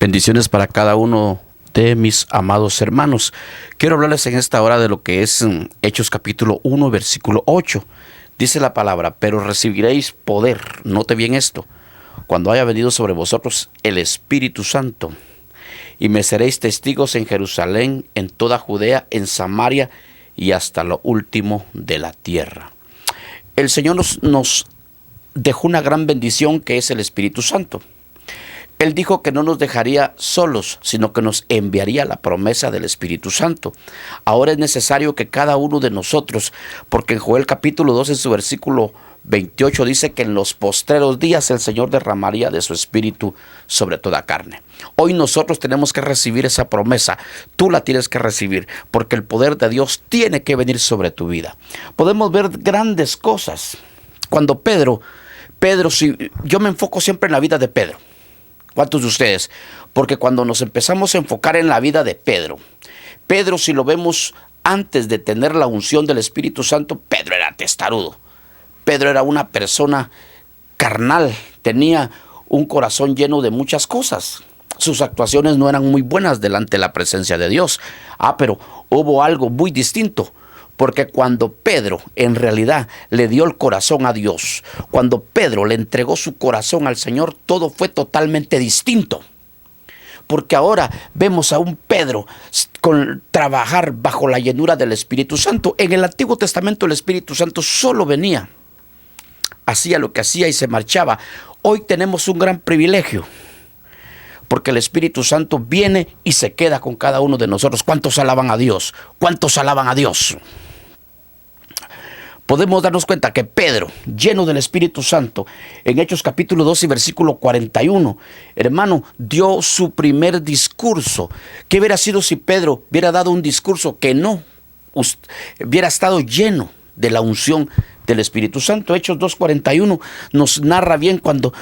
Bendiciones para cada uno de mis amados hermanos. Quiero hablarles en esta hora de lo que es Hechos capítulo 1, versículo 8. Dice la palabra: pero recibiréis poder, note bien esto, cuando haya venido sobre vosotros el Espíritu Santo, y me seréis testigos en Jerusalén, en toda Judea, en Samaria y hasta lo último de la tierra. El Señor nos dejó una gran bendición, que es el Espíritu Santo. Él dijo que no nos dejaría solos, sino que nos enviaría la promesa del Espíritu Santo. Ahora es necesario que cada uno de nosotros, porque en Joel capítulo 2, en su versículo 28, dice que en los postreros días el Señor derramaría de su Espíritu sobre toda carne. Hoy nosotros tenemos que recibir esa promesa. Tú la tienes que recibir, porque el poder de Dios tiene que venir sobre tu vida. Podemos ver grandes cosas. Cuando Pedro, si yo me enfoco siempre en la vida de Pedro. ¿Cuántos de ustedes? Porque cuando nos empezamos a enfocar en la vida de Pedro, si lo vemos antes de tener la unción del Espíritu Santo, Pedro era testarudo. Pedro era una persona carnal, tenía un corazón lleno de muchas cosas. Sus actuaciones no eran muy buenas delante de la presencia de Dios. Pero hubo algo muy distinto. Porque cuando Pedro en realidad le dio el corazón a Dios, cuando Pedro le entregó su corazón al Señor, todo fue totalmente distinto. Porque ahora vemos a un Pedro trabajar bajo la llenura del Espíritu Santo. En el Antiguo Testamento el Espíritu Santo solo venía, hacía lo que hacía y se marchaba. Hoy tenemos un gran privilegio, porque el Espíritu Santo viene y se queda con cada uno de nosotros. ¿Cuántos alaban a Dios? ¿Cuántos alaban a Dios? Podemos darnos cuenta que Pedro, lleno del Espíritu Santo, en Hechos capítulo 2 y versículo 41, hermano, dio su primer discurso. ¿Qué hubiera sido si Pedro hubiera dado un discurso que no hubiera estado lleno de la unción del Espíritu Santo? Hechos 2:41 nos narra bien cuando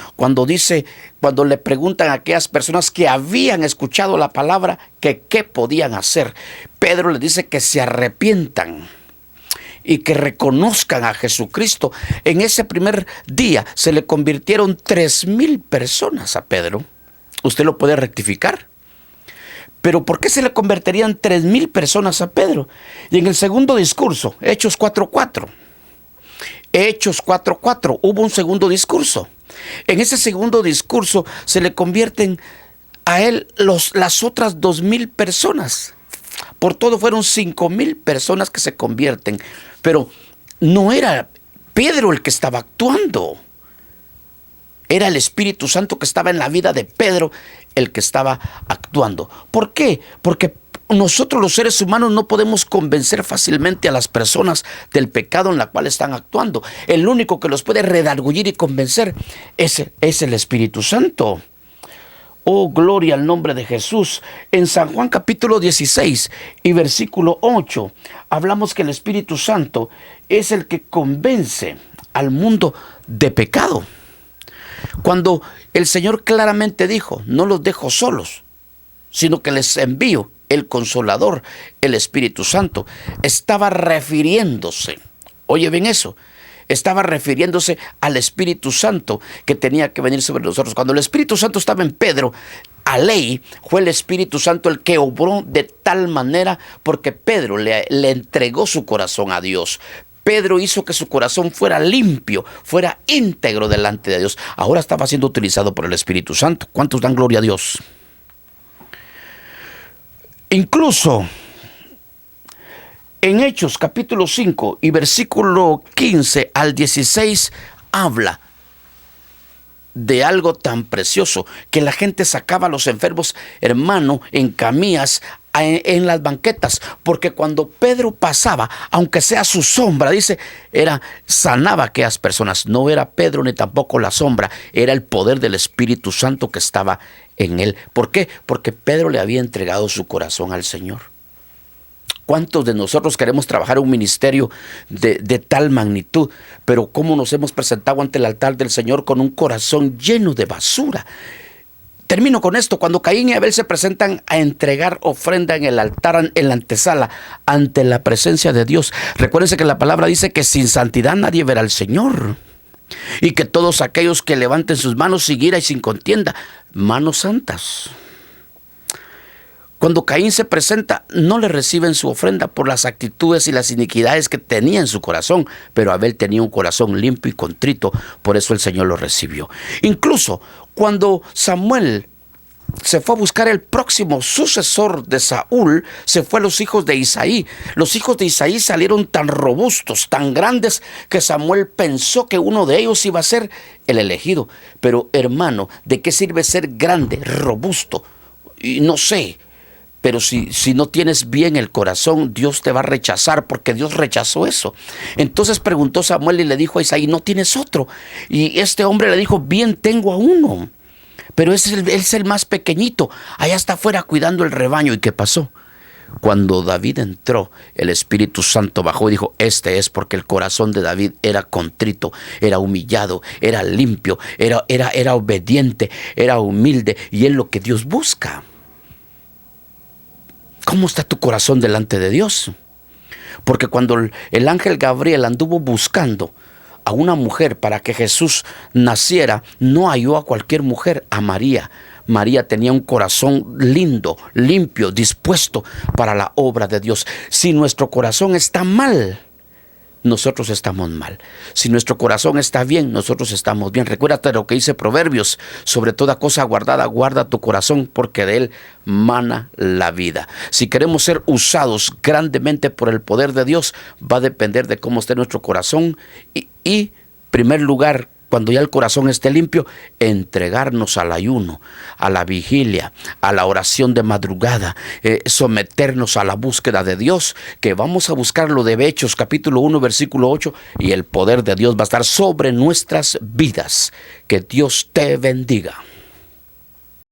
le preguntan a aquellas personas que habían escuchado la palabra que qué podían hacer. Pedro les dice que se arrepientan y que reconozcan a Jesucristo. En ese primer día se le convirtieron 3,000 personas a Pedro. ¿Usted lo puede rectificar? Pero ¿por qué se le convertirían 3,000 personas a Pedro? Y en el segundo discurso, Hechos 4:4. Hechos 4:4, hubo un segundo discurso. En ese segundo discurso se le convierten a él las otras 2,000 personas. Por todo fueron 5,000 personas que se convierten. Pero no era Pedro el que estaba actuando. Era el Espíritu Santo que estaba en la vida de Pedro el que estaba actuando. ¿Por qué? Porque nosotros los seres humanos no podemos convencer fácilmente a las personas del pecado en la cual están actuando. El único que los puede redarguir y convencer es el Espíritu Santo. Oh, gloria al nombre de Jesús. En San Juan capítulo 16 y versículo 8, hablamos que el Espíritu Santo es el que convence al mundo de pecado. Cuando el Señor claramente dijo: no los dejo solos, sino que les envío el Consolador, el Espíritu Santo, estaba refiriéndose, oye bien eso, estaba refiriéndose al Espíritu Santo que tenía que venir sobre nosotros. Cuando el Espíritu Santo estaba en Pedro, a ley fue el Espíritu Santo el que obró de tal manera, porque Pedro le entregó su corazón a Dios. Pedro hizo que su corazón fuera limpio, fuera íntegro delante de Dios. Ahora estaba siendo utilizado por el Espíritu Santo. ¿Cuántos dan gloria a Dios? Incluso en Hechos capítulo 5 y versículo 15 al 16 habla de algo tan precioso, que la gente sacaba a los enfermos, hermano, en camillas, en las banquetas, porque cuando Pedro pasaba, aunque sea su sombra, dice, sanaba a aquellas personas. No era Pedro ni tampoco la sombra, era el poder del Espíritu Santo que estaba en él. ¿Por qué? Porque Pedro le había entregado su corazón al Señor. ¿Cuántos de nosotros queremos trabajar un ministerio de tal magnitud? Pero ¿cómo nos hemos presentado ante el altar del Señor con un corazón lleno de basura? Termino con esto. Cuando Caín y Abel se presentan a entregar ofrenda en el altar, en la antesala, ante la presencia de Dios, recuérdense que la palabra dice que sin santidad nadie verá al Señor. Y que todos aquellos que levanten sus manos sin ira y sin contienda, manos santas. Cuando Caín se presenta, no le reciben su ofrenda por las actitudes y las iniquidades que tenía en su corazón, pero Abel tenía un corazón limpio y contrito, por eso el Señor lo recibió. Incluso cuando Samuel se fue a buscar el próximo sucesor de Saúl, se fue a los hijos de Isaí. Los hijos de Isaí salieron tan robustos, tan grandes, que Samuel pensó que uno de ellos iba a ser el elegido. Pero hermano, ¿de qué sirve ser grande, robusto? Y no sé, pero si no tienes bien el corazón, Dios te va a rechazar, porque Dios rechazó eso. Entonces preguntó Samuel y le dijo a Isaí, ¿no tienes otro? Y este hombre le dijo, bien, tengo a uno, pero es el más pequeñito, allá está afuera cuidando el rebaño. ¿Y qué pasó? Cuando David entró, el Espíritu Santo bajó y dijo, este es, porque el corazón de David era contrito, era humillado, era limpio, era obediente, era humilde, y es lo que Dios busca. ¿Cómo está tu corazón delante de Dios? Porque cuando el ángel Gabriel anduvo buscando a una mujer para que Jesús naciera, no halló a cualquier mujer, a María. María tenía un corazón lindo, limpio, dispuesto para la obra de Dios. Si nuestro corazón está mal, nosotros estamos mal. Si nuestro corazón está bien, nosotros estamos bien. Recuérdate lo que dice Proverbios: sobre toda cosa guardada, guarda tu corazón, porque de él mana la vida. Si queremos ser usados grandemente por el poder de Dios, va a depender de cómo esté nuestro corazón y primer lugar, cuando ya el corazón esté limpio, entregarnos al ayuno, a la vigilia, a la oración de madrugada, someternos a la búsqueda de Dios, que vamos a buscar lo de Hechos capítulo 1 versículo 8, y el poder de Dios va a estar sobre nuestras vidas. Que Dios te bendiga.